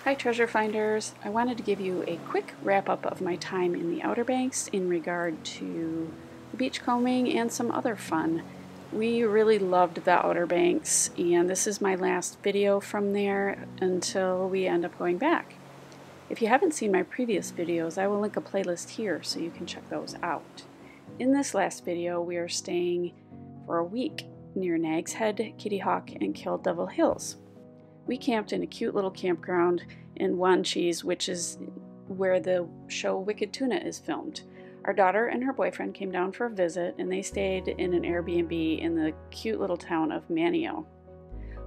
Hi treasure finders! I wanted to give you a quick wrap up of my time in the Outer Banks in regard to beachcombing and some other fun. We really loved the Outer Banks, and this is my last video from there until we end up going back. If you haven't seen my previous videos, I will link a playlist here so you can check those out. In this last video, we are staying for a week near Nag's Head, Kitty Hawk, and Kill Devil Hills. We camped in a cute little campground in Wanchese, which is where the show Wicked Tuna is filmed. Our daughter and her boyfriend came down for a visit, and they stayed in an Airbnb in the cute little town of Manio.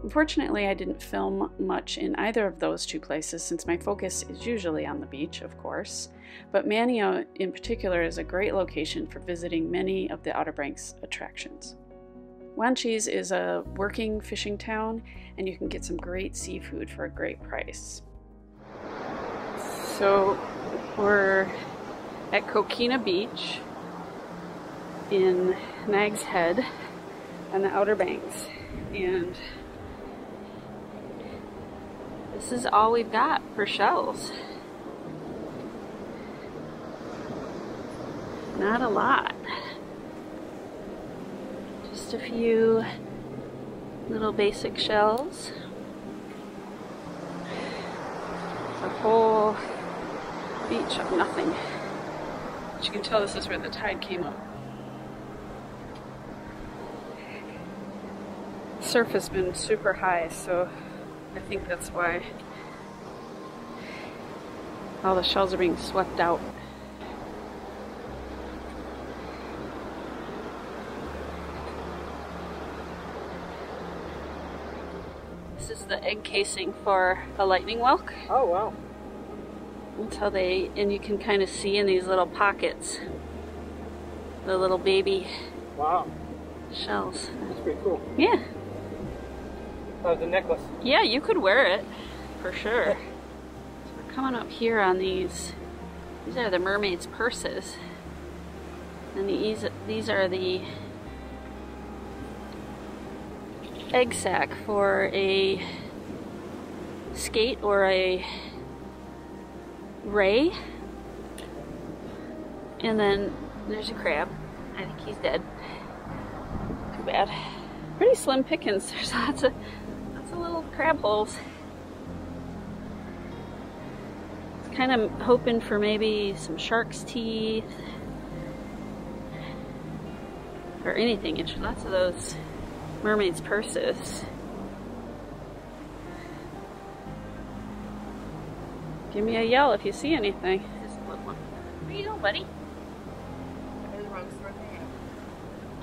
Unfortunately, I didn't film much in either of those two places since my focus is usually on the beach, of course, but Manio in particular is a great location for visiting many of the Outer Banks attractions. Wanchese is a working fishing town, and you can get some great seafood for a great price. So we're at Coquina Beach in Nag's Head on the Outer Banks, and this is all we've got for shells. Not a lot. Just a few little basic shells. A whole beach of nothing. As you can tell, this is where the tide came up. Surf has been super high, so I think that's why all the shells are being swept out. This is the egg casing for a lightning whelk. Oh wow. That's how they, and you can kind of see in these little pockets the little baby shells. That's pretty cool. Yeah. That was a necklace. Yeah, you could wear it for sure. So we're coming up here on these. These are the mermaid's purses, and these are the egg sac for a skate or a ray. And then there's a crab. I think he's dead. Too bad. Pretty slim pickings. There's lots of little crab holes. It's kind of hoping for maybe some shark's teeth or anything. There's lots of those mermaid's purses. Give me a yell if you see anything. Just a little one. Where you going, buddy?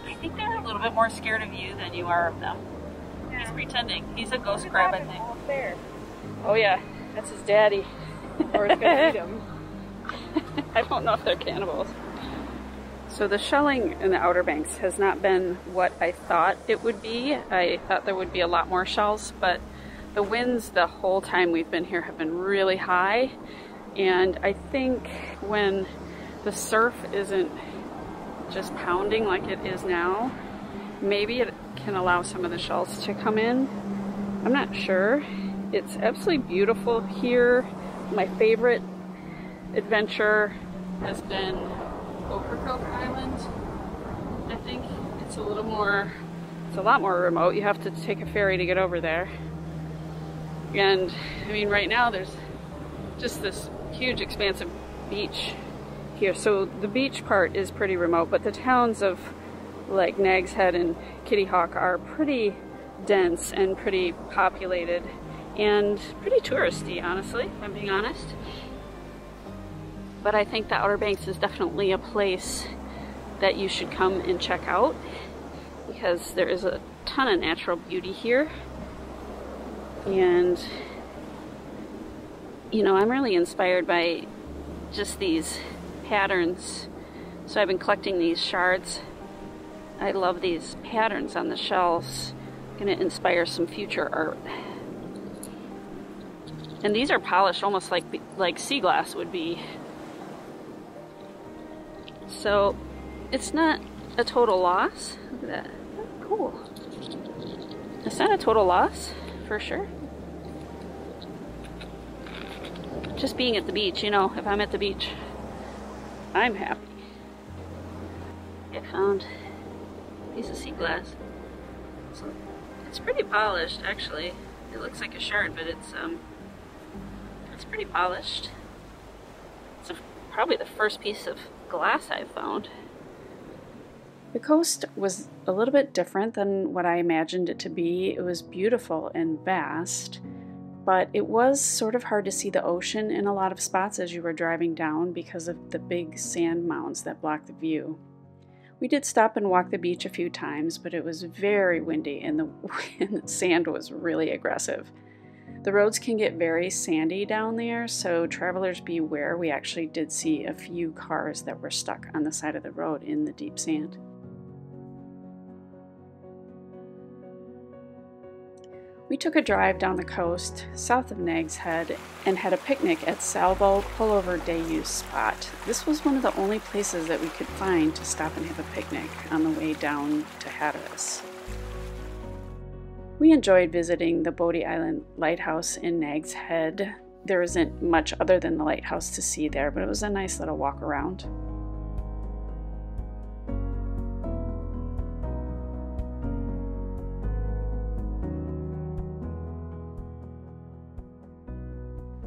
I think they're a little bit more scared of you than you are of them. Yeah. He's pretending. He's a ghost crab, I think. Oh yeah, that's his daddy. Or it's gonna eat him. I don't know if they're cannibals. So the shelling in the Outer Banks has not been what I thought it would be. I thought there would be a lot more shells, but the winds the whole time we've been here have been really high, and I think when the surf isn't just pounding like it is now, maybe it can allow some of the shells to come in. I'm not sure. It's absolutely beautiful here. My favorite adventure has been Ocracoke Island. I think it's a lot more remote. You have to take a ferry to get over there. And I mean, right now there's just this huge expansive beach here. So the beach part is pretty remote, but the towns of like Nag's Head and Kitty Hawk are pretty dense and pretty populated and pretty touristy, honestly, if I'm being honest. But I think the Outer Banks is definitely a place that you should come and check out because there is a ton of natural beauty here. And, you know, I'm really inspired by just these patterns. So I've been collecting these shards. I love these patterns on the shells. Going to inspire some future art. And these are polished almost like sea glass would be. So it's not a total loss. Look at that. Oh, cool. It's not a total loss, for sure. Just being at the beach, you know, if I'm at the beach, I'm happy. I found a piece of sea glass. So it's pretty polished, actually. It looks like a shard, but it's pretty polished. It's probably the first piece of glass I've found. The coast was a little bit different than what I imagined it to be. It was beautiful and vast, but it was sort of hard to see the ocean in a lot of spots as you were driving down because of the big sand mounds that blocked the view. We did stop and walk the beach a few times, but it was very windy and the sand was really aggressive. The roads can get very sandy down there, so travelers beware. We actually did see a few cars that were stuck on the side of the road in the deep sand. We took a drive down the coast south of Nags Head and had a picnic at Salvo Pullover Day Use Spot. This was one of the only places that we could find to stop and have a picnic on the way down to Hatteras. We enjoyed visiting the Bode Island Lighthouse in Nags Head. There isn't much other than the lighthouse to see there, but it was a nice little walk around.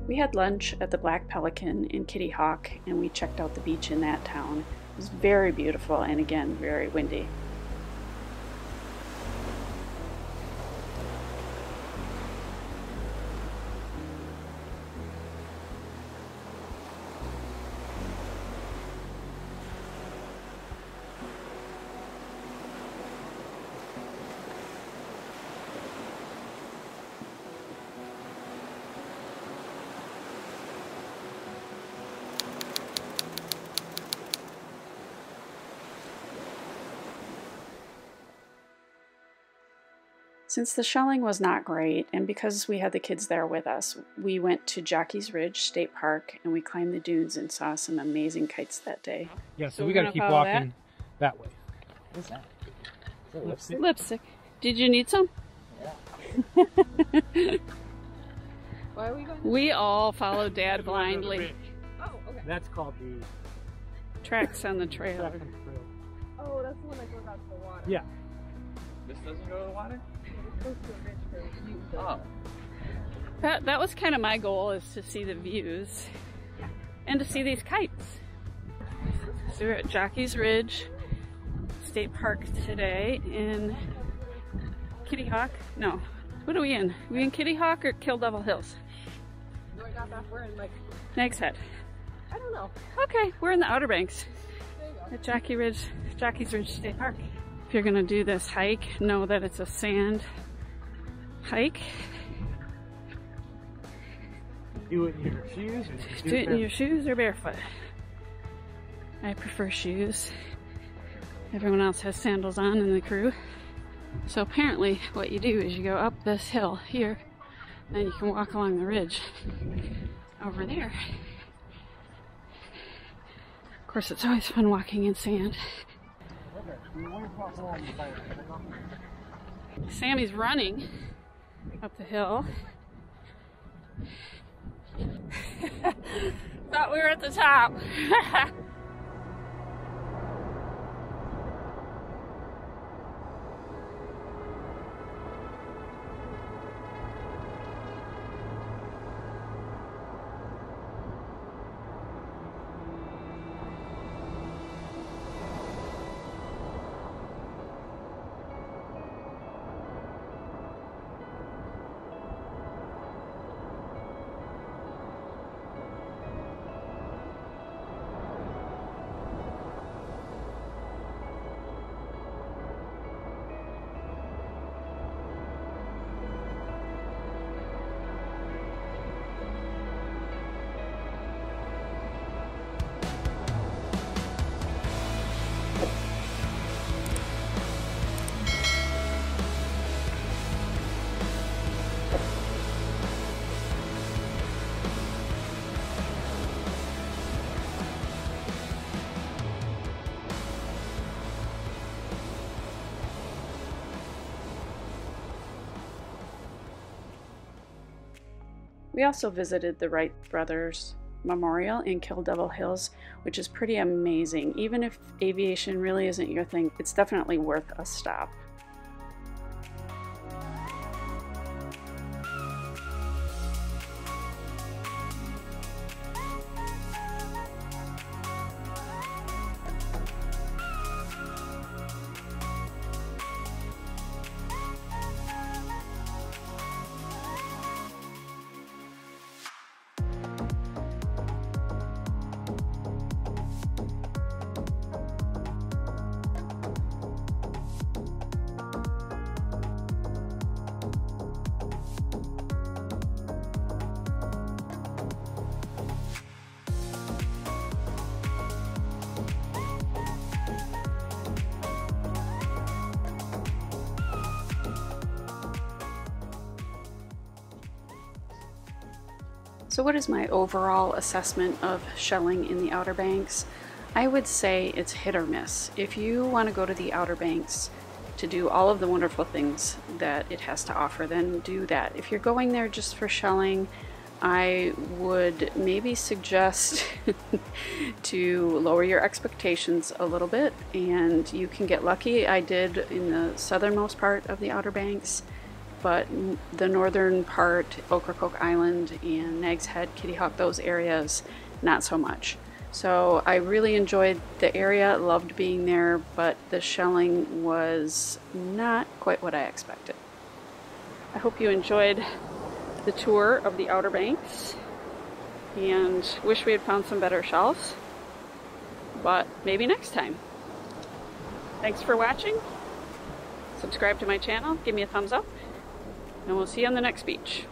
We had lunch at the Black Pelican in Kitty Hawk, and we checked out the beach in that town. It was very beautiful and again, very windy. Since the shelling was not great, and because we had the kids there with us, we went to Jockey's Ridge State Park and we climbed the dunes and saw some amazing kites that day. Yeah, so we gotta keep walking that way. What's that? Is that lipstick? Lipstick. Did you need some? Yeah. Why are we going? We all followed Dad blindly. Oh, okay. That's called the Tracks on the trail. track on the trail. Oh, that's the one that goes out to the water. Yeah. This doesn't go to the water? It's close to a ridge for views. Oh. That was kind of my goal, is to see the views and to see these kites. So we're at Jockey's Ridge State Park today in Kitty Hawk. No, what are we in? Are we in Kitty Hawk or Kill Devil Hills? No, I got that. We're in like, Nags Head. I don't know. Okay, we're in the Outer Banks There you go. at Jockey's Ridge State Park. If you're gonna do this hike, know that it's a sand hike. Do it in your shoes or just Do it in your shoes or barefoot. I prefer shoes. Everyone else has sandals on in the crew. So apparently what you do is you go up this hill here, and you can walk along the ridge over there. Of course, it's always fun walking in sand. Sammy's running up the hill. Thought we were at the top. We also visited the Wright Brothers Memorial in Kill Devil Hills, which is pretty amazing. Even if aviation really isn't your thing, it's definitely worth a stop. So what is my overall assessment of shelling in the Outer Banks? I would say it's hit or miss. If you want to go to the Outer Banks to do all of the wonderful things that it has to offer, then do that. If you're going there just for shelling, I would maybe suggest to lower your expectations a little bit, and you can get lucky. I did in the southernmost part of the Outer Banks, but the northern part, Ocracoke Island and Nag's Head, Kitty Hawk, those areas, not so much. So I really enjoyed the area, loved being there, but the shelling was not quite what I expected. I hope you enjoyed the tour of the Outer Banks, and wish we had found some better shells, but maybe next time. Thanks for watching. Subscribe to my channel, give me a thumbs up, and we'll see you on the next beach.